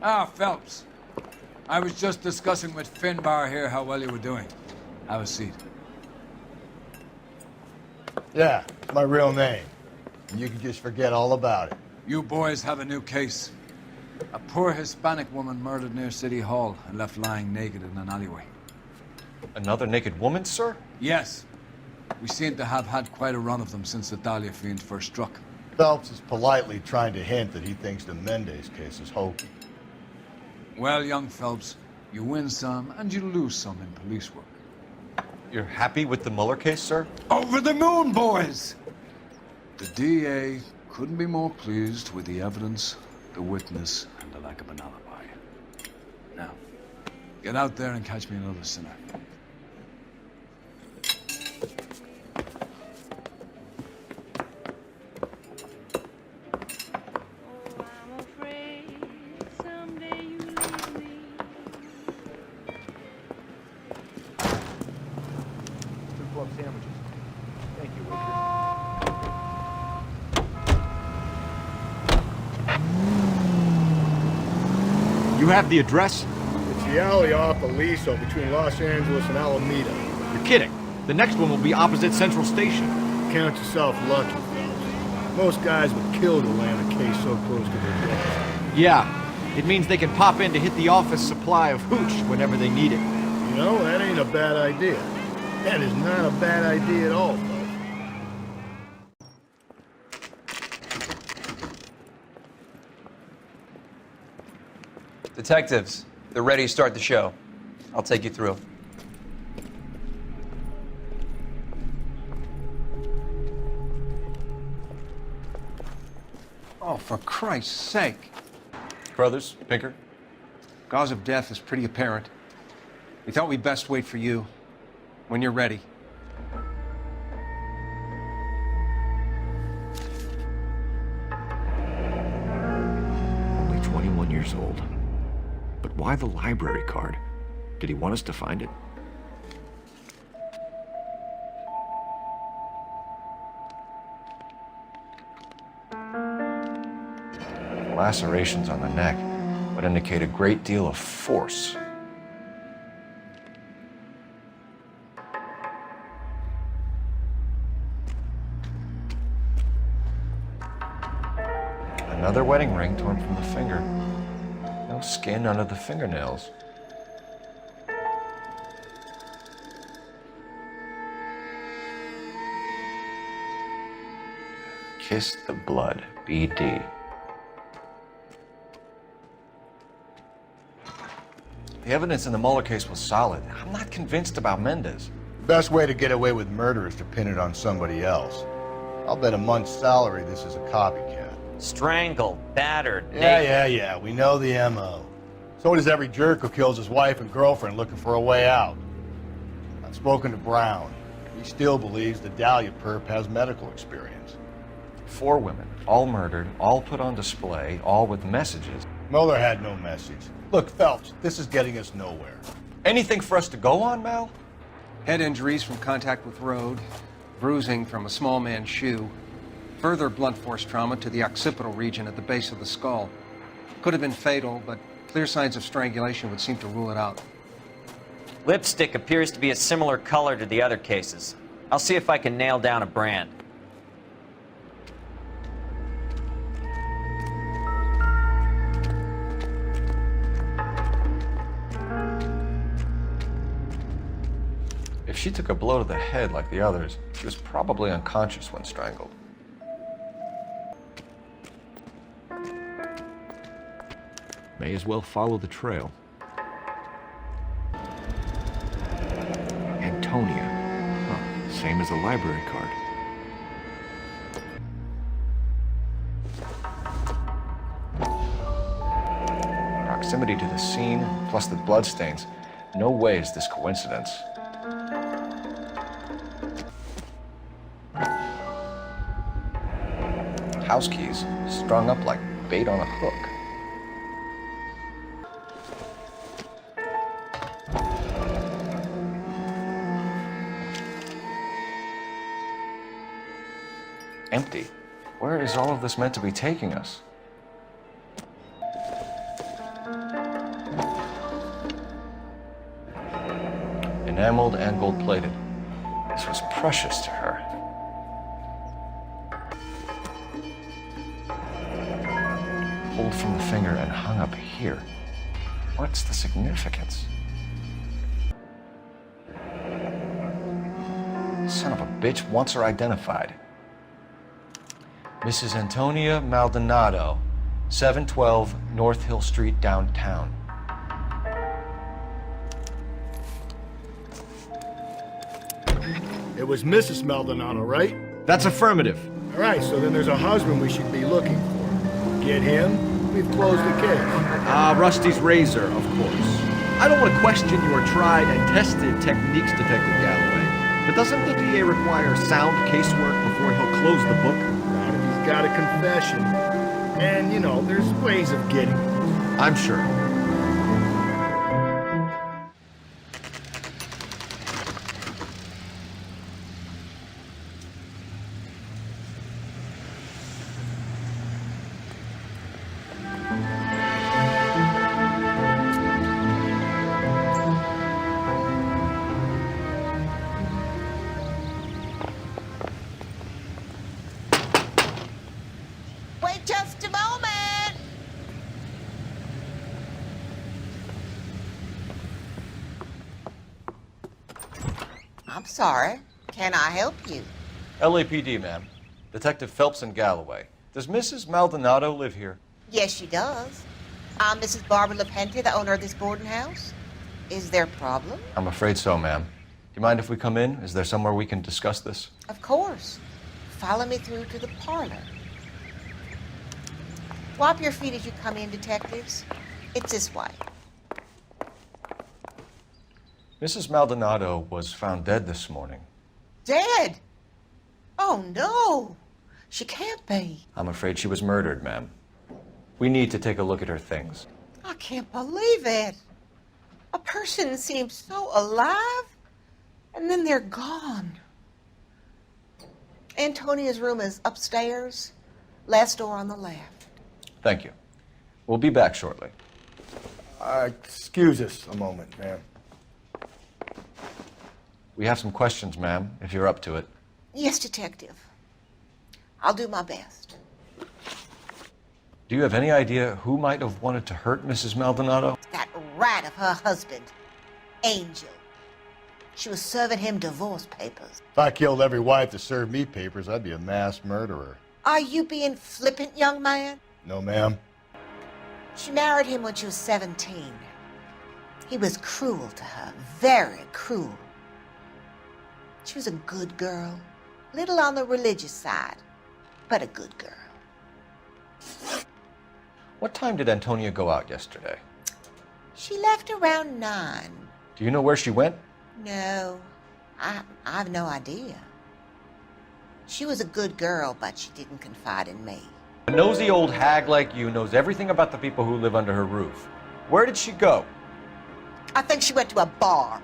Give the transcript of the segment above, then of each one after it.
Ah, Phelps. I was just discussing with Finbar here how well you were doing. Have a seat. Yeah, it's my real name. And you can just forget all about it. You boys have a new case. A poor Hispanic woman murdered near City Hall and left lying naked in an alleyway. Another naked woman, sir? Yes. We seem to have had quite a run of them since the Dahlia fiend first struck. Phelps is politely trying to hint that he thinks the Mendez case is hokey. Well, young Phelps, you win some and you lose some in police work. You're happy with the Mueller case, sir? Over the moon, boys! The DA couldn't be more pleased with the evidence, the witness, and the lack of an alibi. Now, get out there and catch me another sinner. Sandwiches. Thank you, waiter. You have the address? It's the alley off Aliso between Los Angeles and Alameda. You're kidding. The next one will be opposite Central Station. Count yourself lucky, Phelps. Most guys would kill to land a case so close to their death. Yeah. It means they can pop in to hit the office supply of hooch whenever they need it. You know, that ain't a bad idea. That is not a bad idea at all, Phelps. Detectives, they're ready to start the show. I'll take you through. Oh, for Christ's sake. Brothers, Pinker? Cause of death is pretty apparent. We thought we'd best wait for you. When you're ready. Only 21 years old. But why the library card? Did he want us to find it? Lacerations on the neck would indicate a great deal of force. Another wedding ring torn from the finger. No skin under the fingernails. Kiss the blood, BD. The evidence in the Mueller case was solid. I'm not convinced about Mendez. The best way to get away with murder is to pin it on somebody else. I'll bet a month's salary this is a copycat. Strangled, battered, Yeah, we know the M.O. So does every jerk who kills his wife and girlfriend looking for a way out. I've spoken to Brown. He still believes the Dahlia perp has medical experience. 4 women, all murdered, all put on display, all with messages. Mueller had no message. Look, Phelps, this is getting us nowhere. Anything for us to go on, Mal? Head injuries from contact with road, bruising from a small man's shoe, further blunt force trauma to the occipital region at the base of the skull. Could have been fatal, but clear signs of strangulation would seem to rule it out. Lipstick appears to be a similar color to the other cases. I'll see if I can nail down a brand. If she took a blow to the head like the others, she was probably unconscious when strangled. May as well follow the trail. Antonia. Huh, same as the library card. Proximity to the scene, plus the bloodstains. No way is this coincidence. House keys, strung up like bait on a hook. Empty. Where is all of this meant to be taking us? enameled and gold-plated. This was precious to her. Pulled from the finger and hung up here. What's the significance? Son of a bitch wants her identified. Mrs. Antonia Maldonado, 712 North Hill Street, downtown. It was Mrs. Maldonado, right? That's affirmative. All right, so then there's a husband we should be looking for. Get him, we've closed the case. Rusty's razor, of course. I don't want to question your tried and tested techniques, Detective Galloway, but doesn't the DA require sound casework before he'll close the book? Not if he's got a confession. And, you know, there's ways of getting it. I'm sure. Wait just a moment! I'm sorry. Can I help you? LAPD, ma'am. Detective Phelps and Galloway. Does Mrs. Maldonado live here? Yes, she does. I'm Mrs. Barbara LaPente, the owner of this boarding house. Is there a problem? I'm afraid so, ma'am. Do you mind if we come in? Is there somewhere we can discuss this? Of course. Follow me through to the parlor. Wipe your feet as you come in, detectives. It's this way. Mrs. Maldonado was found dead this morning. Dead? Oh, no. She can't be. I'm afraid she was murdered, ma'am. We need to take a look at her things. I can't believe it. A person seems so alive, and then they're gone. Antonia's room is upstairs, last door on the left. Thank you. We'll be back shortly. Excuse us a moment, ma'am. We have some questions, ma'am, if you're up to it. Yes, detective. I'll do my best. Do you have any idea who might have wanted to hurt Mrs. Maldonado? That rat of her husband, Angel. She was serving him divorce papers. If I killed every wife to serve me papers, I'd be a mass murderer. Are you being flippant, young man? No, ma'am. She married him when she was 17. He was cruel to her, very cruel. She was a good girl, little on the religious side, but a good girl. What time did Antonia go out yesterday? She left around 9. Do you know where she went? No, I have no idea. She was a good girl, but she didn't confide in me. A nosy old hag like you knows everything about the people who live under her roof. Where did she go? I think she went to a bar.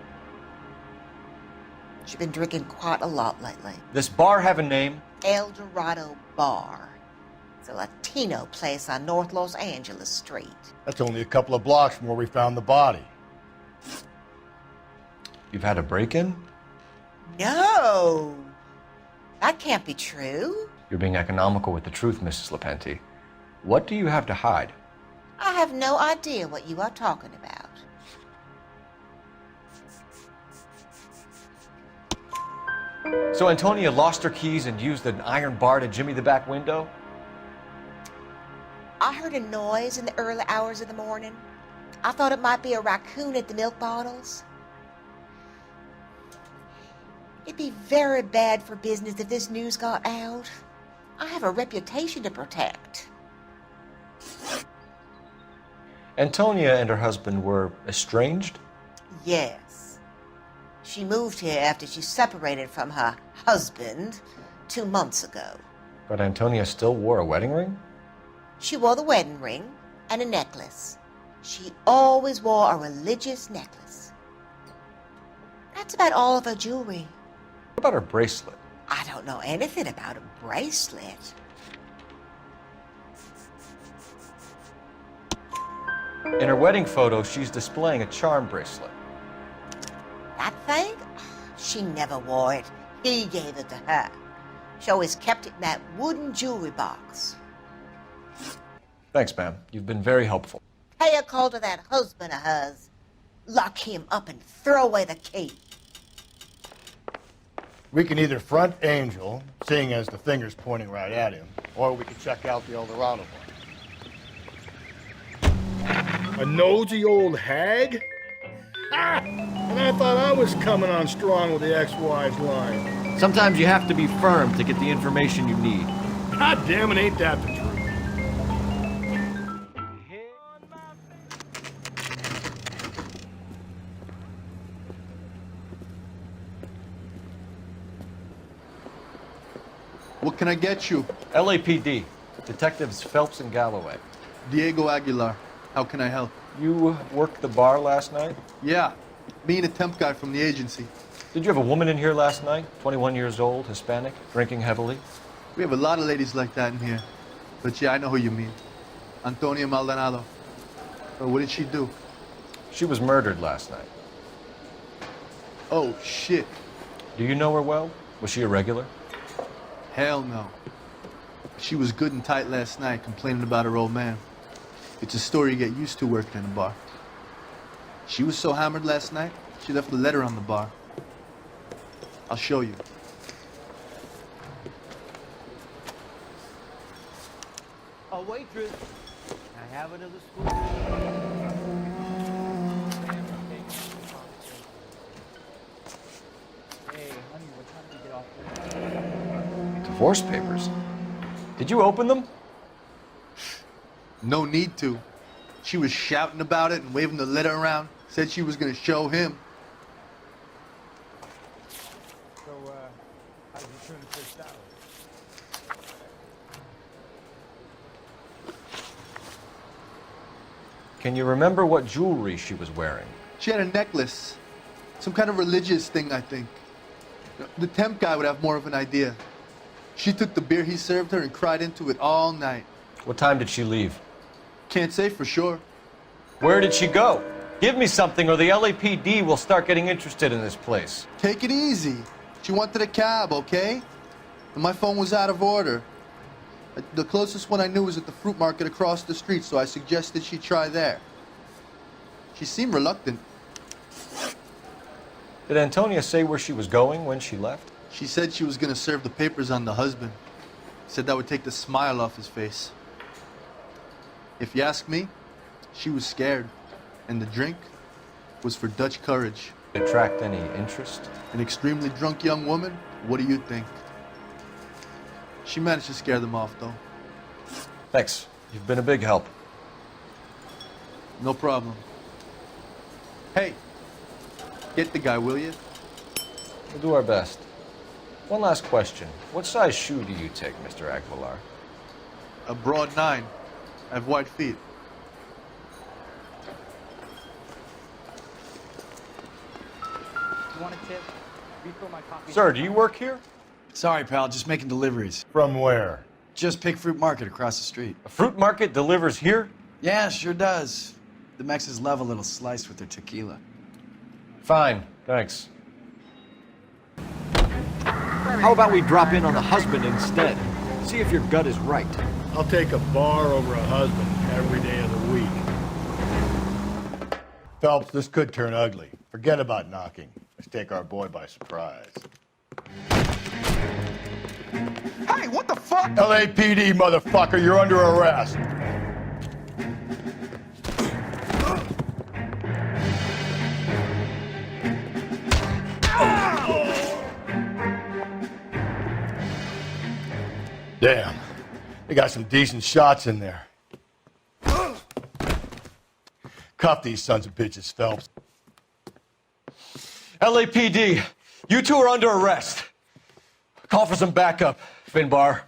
She's been drinking quite a lot lately. This bar have a name? El Dorado Bar. It's a Latino place on North Los Angeles Street. That's only a couple of blocks from where we found the body. You've had a break-in? No! That can't be true. You're being economical with the truth, Mrs. LaPente. What do you have to hide? I have no idea what you are talking about. So Antonia lost her keys and used an iron bar to jimmy the back window? I heard a noise in the early hours of the morning. I thought it might be a raccoon at the milk bottles. It'd be very bad for business if this news got out. I have a reputation to protect. Antonia and her husband were estranged? Yes. She moved here after she separated from her husband 2 months ago. But Antonia still wore a wedding ring? She wore the wedding ring and a necklace. She always wore a religious necklace. That's about all of her jewelry. What about her bracelet? I don't know anything about a bracelet. In her wedding photo, she's displaying a charm bracelet. That thing? She never wore it. He gave it to her. She always kept it in that wooden jewelry box. Thanks, ma'am. You've been very helpful. Pay a call to that husband of hers. Lock him up and throw away the key. We can either front Angel, seeing as the finger's pointing right at him, or we can check out the Eldorado one. A nosy old hag? Ah! And I thought I was coming on strong with the ex-wife's line. Sometimes you have to be firm to get the information you need. God damn it, ain't that the truth? What can I get you? LAPD. Detectives Phelps and Galloway. Diego Aguilar. How can I help? You worked the bar last night? Yeah, me and a temp guy from the agency. Did you have a woman in here last night? 21 years old, Hispanic, drinking heavily? We have a lot of ladies like that in here. But yeah, I know who you mean. Antonia Maldonado. But what did she do? She was murdered last night. Oh, shit. Do you know her well? Was she a regular? Hell no. She was good and tight last night, complaining about her old man. It's a story you get used to working in a bar. She was so hammered last night, she left a letter on the bar. I'll show you. A waitress. I have another spoon. Hey, honey, what time did you get off? Divorce papers. Did you open them? No need to. She was shouting about it and waving the letter around. Said she was gonna show him. So, how did you turn the fish out? Can you remember what jewelry she was wearing? She had a necklace. Some kind of religious thing, I think. The temp guy would have more of an idea. She took the beer he served her and cried into it all night. What time did she leave? Can't say for sure. Where did she go? Give me something or the LAPD will start getting interested in this place. Take it easy. She wanted a cab, okay? And my phone was out of order. The closest one I knew was at the fruit market across the street, so I suggested she try there. She seemed reluctant. Did Antonia say where she was going when she left? She said she was gonna serve the papers on the husband. Said that would take the smile off his face. If you ask me, she was scared. And the drink was for Dutch courage. Attract any interest? An extremely drunk young woman? What do you think? She managed to scare them off, though. Thanks. You've been a big help. No problem. Hey, get the guy, will you? We'll do our best. One last question. What size shoe do you take, Mr. Aguilar? A broad 9. I have white feet. You want a tip? Refill my coffee. Sir, do you work here? Sorry, pal, just making deliveries. From where? Just Pig Fruit Market across the street. A fruit market delivers here? Yeah, sure does. The Mexes love a little slice with their tequila. Fine, thanks. How about we drop in on the husband instead? See if your gut is right. I'll take a bar over a husband every day of the week. Phelps, this could turn ugly. Forget about knocking. Let's take our boy by surprise. Hey, what the fuck? LAPD, motherfucker, you're under arrest. Damn, they got some decent shots in there. Cuff these sons of bitches, Phelps. LAPD, you two are under arrest. Call for some backup, Finbar.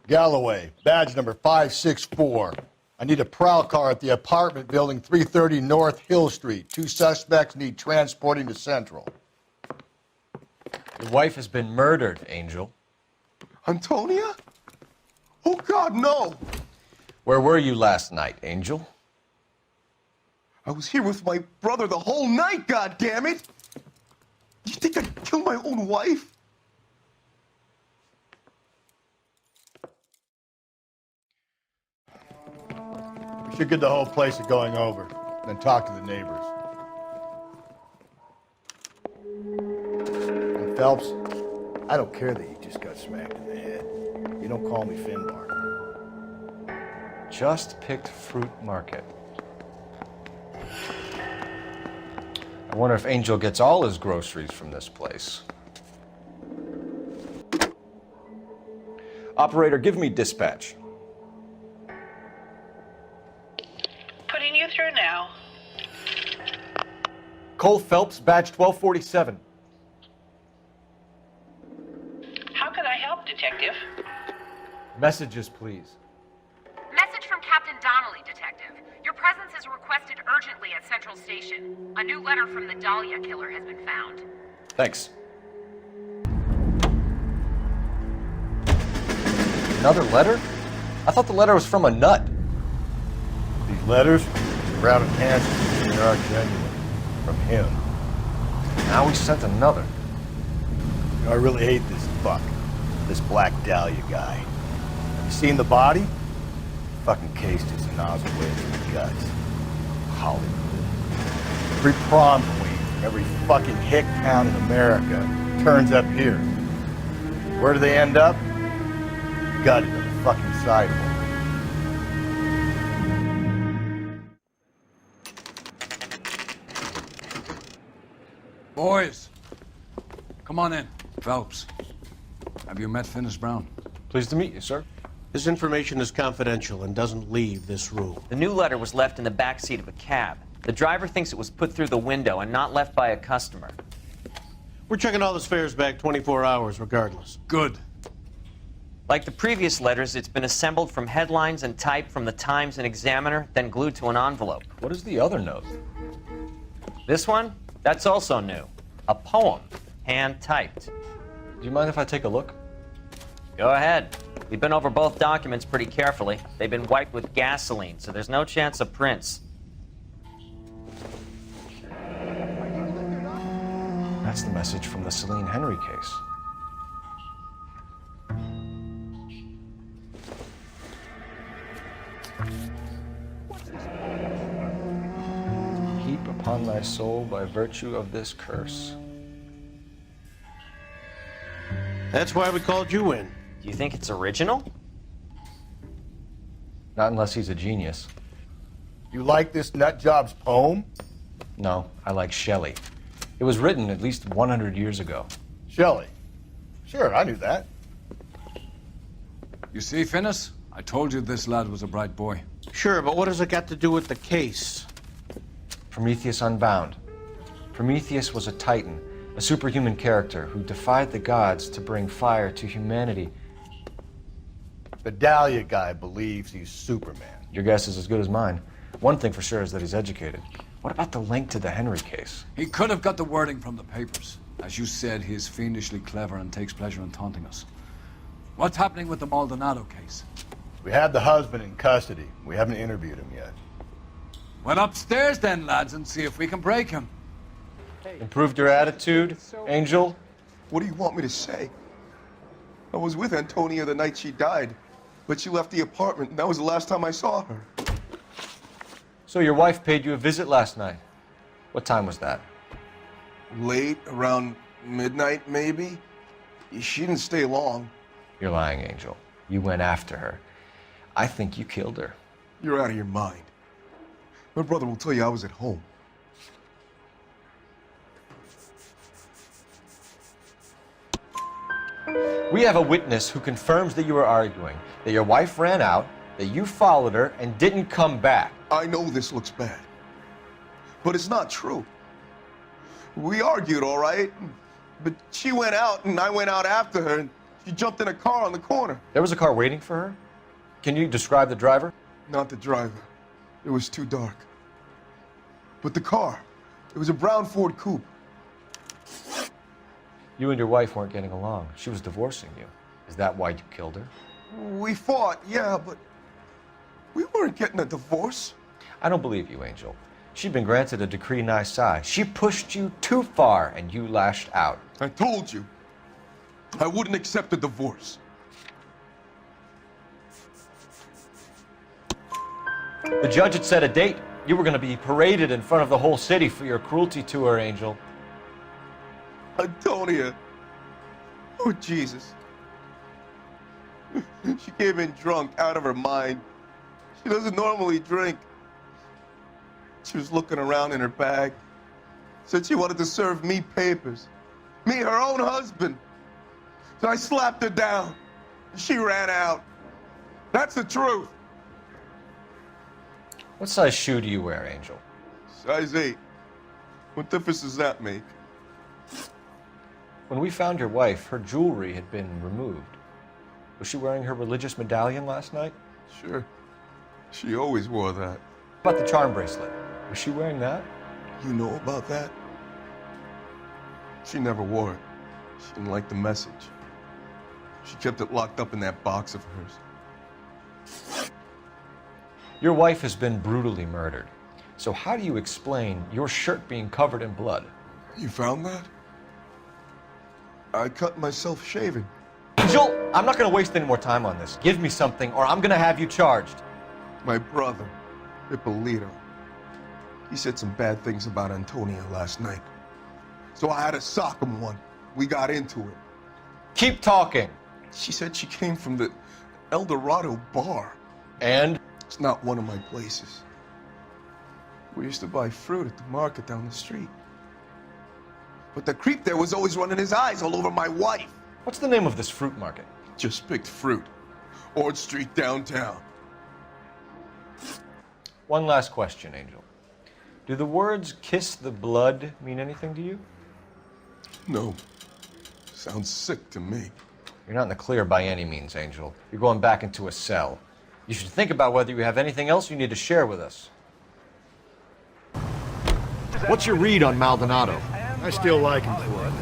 Galloway, badge number 564. I need a prowl car at the apartment building 330 North Hill Street. 2 suspects need transporting to Central. Your wife has been murdered, Angel. Antonia? Oh, God, no! Where were you last night, Angel? I was here with my brother the whole night, goddammit! You think I'd kill my own wife? We should get the whole place a going over, then talk to the neighbors. And Phelps, I don't care that you just got smacked in the head. You don't call me Finbar. Just picked Fruit Market. I wonder if Angel gets all his groceries from this place. Operator, give me dispatch. Putting you through now. Cole Phelps, badge 1247. How can I help, Detective? Messages, please. Message from Captain Donnelly, Detective. Your presence is requested urgently at Central Station. A new letter from the Dahlia killer has been found. Thanks. Another letter? I thought the letter was from a nut. These letters, Brown and Hanson, they are genuine. From him. Now he sent another. You know, I really hate this fuck. This Black Dahlia guy. Have you seen the body? Fucking cased his nozzle way into the guts. Hollywood. Every prom queen, every fucking hick town in America turns up here. Where do they end up? Gutted on the fucking sidewalk. Boys, come on in. Phelps, have you met Finis Brown? Pleased to meet you, sir. This information is confidential and doesn't leave this room. The new letter was left in the back seat of a cab. The driver thinks it was put through the window and not left by a customer. We're checking all the fares back 24 hours regardless. Good. Like the previous letters, it's been assembled from headlines and typed from the Times and Examiner, then glued to an envelope. What is the other note? This one? That's also new. A poem, hand-typed. Do you mind if I take a look? Go ahead. We've been over both documents pretty carefully. They've been wiped with gasoline, so there's no chance of prints. That's the message from the Celine Henry case. Heap upon thy soul by virtue of this curse. That's why we called you in. Do you think it's original? Not unless he's a genius. You like this nutjob's poem? No, I like Shelley. It was written at least 100 years ago. Shelley? Sure, I knew that. You see, Finis? I told you this lad was a bright boy. Sure, but what has it got to do with the case? Prometheus Unbound. Prometheus was a titan, a superhuman character who defied the gods to bring fire to humanity. The Dahlia guy believes he's Superman. Your guess is as good as mine. One thing for sure is that he's educated. What about the link to the Henry case? He could have got the wording from the papers. As you said, he is fiendishly clever and takes pleasure in taunting us. What's happening with the Maldonado case? We have the husband in custody. We haven't interviewed him yet. Well, upstairs then, lads, and see if we can break him. Improved your attitude, Angel? What do you want me to say? I was with Antonia the night she died, but she left the apartment, and that was the last time I saw her. So your wife paid you a visit last night. What time was that? Late, around midnight, maybe? She didn't stay long. You're lying, Angel. You went after her. I think you killed her. You're out of your mind. My brother will tell you I was at home. We have a witness who confirms that you were arguing, that your wife ran out, that you followed her, and didn't come back. I know this looks bad, but it's not true. We argued, all right, but she went out and I went out after her, and she jumped in a car on the corner. There was a car waiting for her? Can you describe the driver? Not the driver. It was too dark. But the car, it was a brown Ford Coupe. You and your wife weren't getting along. She was divorcing you. Is that why you killed her? We fought, yeah, but we weren't getting a divorce. I don't believe you, Angel. She'd been granted a decree nisi. She pushed you too far, and you lashed out. I told you, I wouldn't accept a divorce. The judge had set a date. You were going to be paraded in front of the whole city for your cruelty to her, Angel. Antonia. Oh, Jesus. She came in drunk, out of her mind. She doesn't normally drink. She was looking around in her bag. Said she wanted to serve me papers. Me, her own husband. So I slapped her down. She ran out. That's the truth. What size shoe do you wear, Angel? Size 8. What difference does that make? When we found your wife, her jewelry had been removed. Was she wearing her religious medallion last night? Sure. She always wore that. How about the charm bracelet? Was she wearing that? You know about that? She never wore it. She didn't like the message. She kept it locked up in that box of hers. Your wife has been brutally murdered. So how do you explain your shirt being covered in blood? You found that? I cut myself shaving. Angel, I'm not going to waste any more time on this. Give me something or I'm going to have you charged. My brother, Ippolito, he said some bad things about Antonia last night. So I had to sock him one. We got into it. Keep talking. She said she came from the El Dorado bar. And? It's not one of my places. We used to buy fruit at the market down the street. But the creep there was always running his eyes all over my wife. What's the name of this fruit market? Just picked fruit. Ord Street downtown. One last question, Angel. Do the words kiss the blood mean anything to you? No. Sounds sick to me. You're not in the clear by any means, Angel. You're going back into a cell. You should think about whether you have anything else you need to share with us. What's your read on Maldonado? I still like him for it.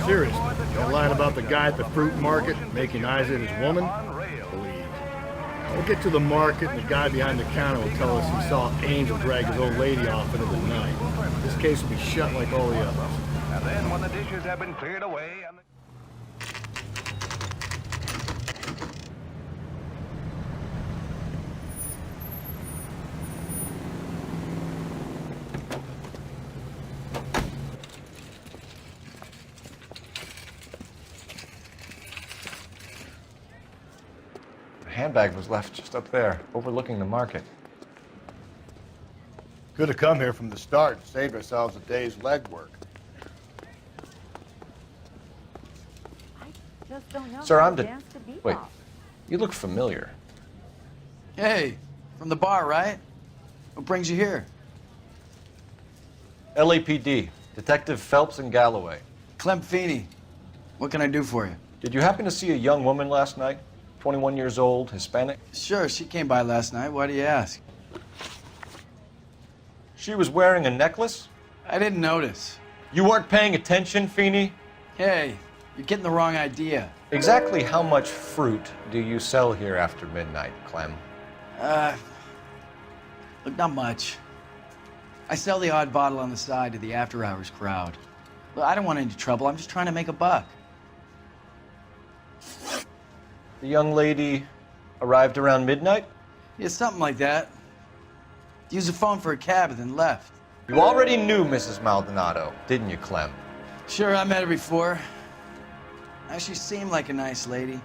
Seriously, that line about the guy at the fruit market making eyes at his woman? Please. We'll get to the market and the guy behind the counter will tell us he saw Angel drag his old lady off into the night. This case will be shut like all the others. And then when the dishes have been cleared away and The handbag was left just up there, overlooking the market. Could have come here from the start and saved ourselves a day's legwork. Just don't know Sir, how I'm to the... dance to bebop. Wait, you look familiar. Hey, from the bar, right? What brings you here? LAPD, Detective Phelps and Galloway. Clem Feeney. What can I do for you? Did you happen to see a young woman last night? 21 years old, Hispanic? Sure, she came by last night. Why do you ask? She was wearing a necklace? I didn't notice. You weren't paying attention, Feeney? Hey, you're getting the wrong idea. Exactly how much fruit do you sell here after midnight, Clem? Look, not much. I sell the odd bottle on the side to the after-hours crowd. Look, I don't want any trouble. I'm just trying to make a buck. The young lady arrived around midnight? Yeah, something like that. Used the phone for a cab and then left. You already knew Mrs. Maldonado, didn't you, Clem? Sure, I met her before. She seemed like a nice lady.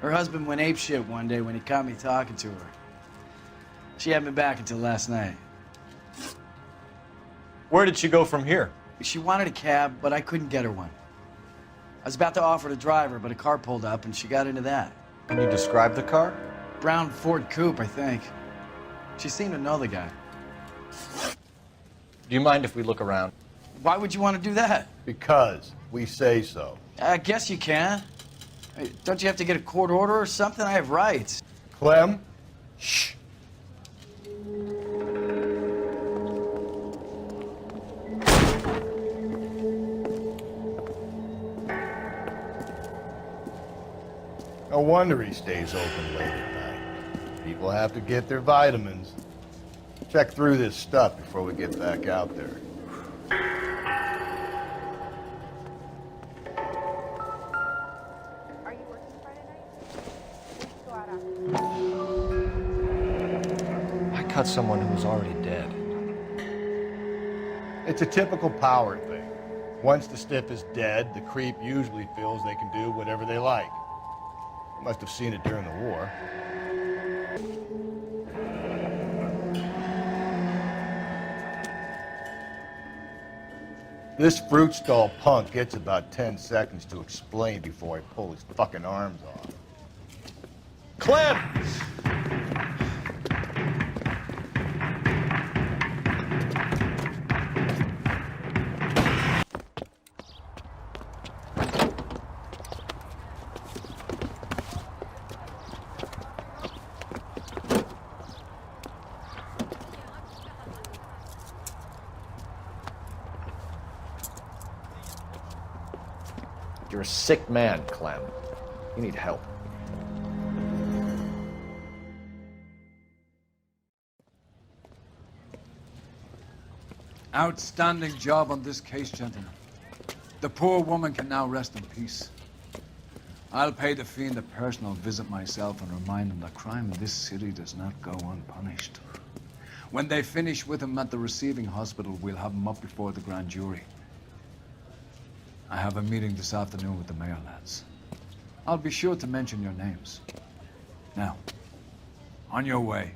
Her husband went apeshit one day when he caught me talking to her. She had me back until last night. Where did she go from here? She wanted a cab, but I couldn't get her one. I was about to offer to drive her, but a car pulled up and she got into that. Can you describe the car? Brown Ford Coupe, I think. She seemed to know the guy. Do you mind if we look around? Why would you want to do that? Because we say so. I guess you can. Hey, don't you have to get a court order or something? I have rights. Clem? Shh. No wonder he stays open late at night. People have to get their vitamins. Check through this stuff before we get back out there. Are you working Friday night? We should go out after. I cut someone who was already dead. It's a typical power thing. Once the stiff is dead, the creep usually feels they can do whatever they like. You must have seen it during the war. This fruit stall punk gets about 10 seconds to explain before I pull his fucking arms off. Clem! You're a sick man, Clem. You need help. Outstanding job on this case, gentlemen. The poor woman can now rest in peace. I'll pay the fiend a personal visit myself and remind him that crime in this city does not go unpunished. When they finish with him at the receiving hospital, we'll have him up before the grand jury. I have a meeting this afternoon with the mayor lads. I'll be sure to mention your names. Now, on your way.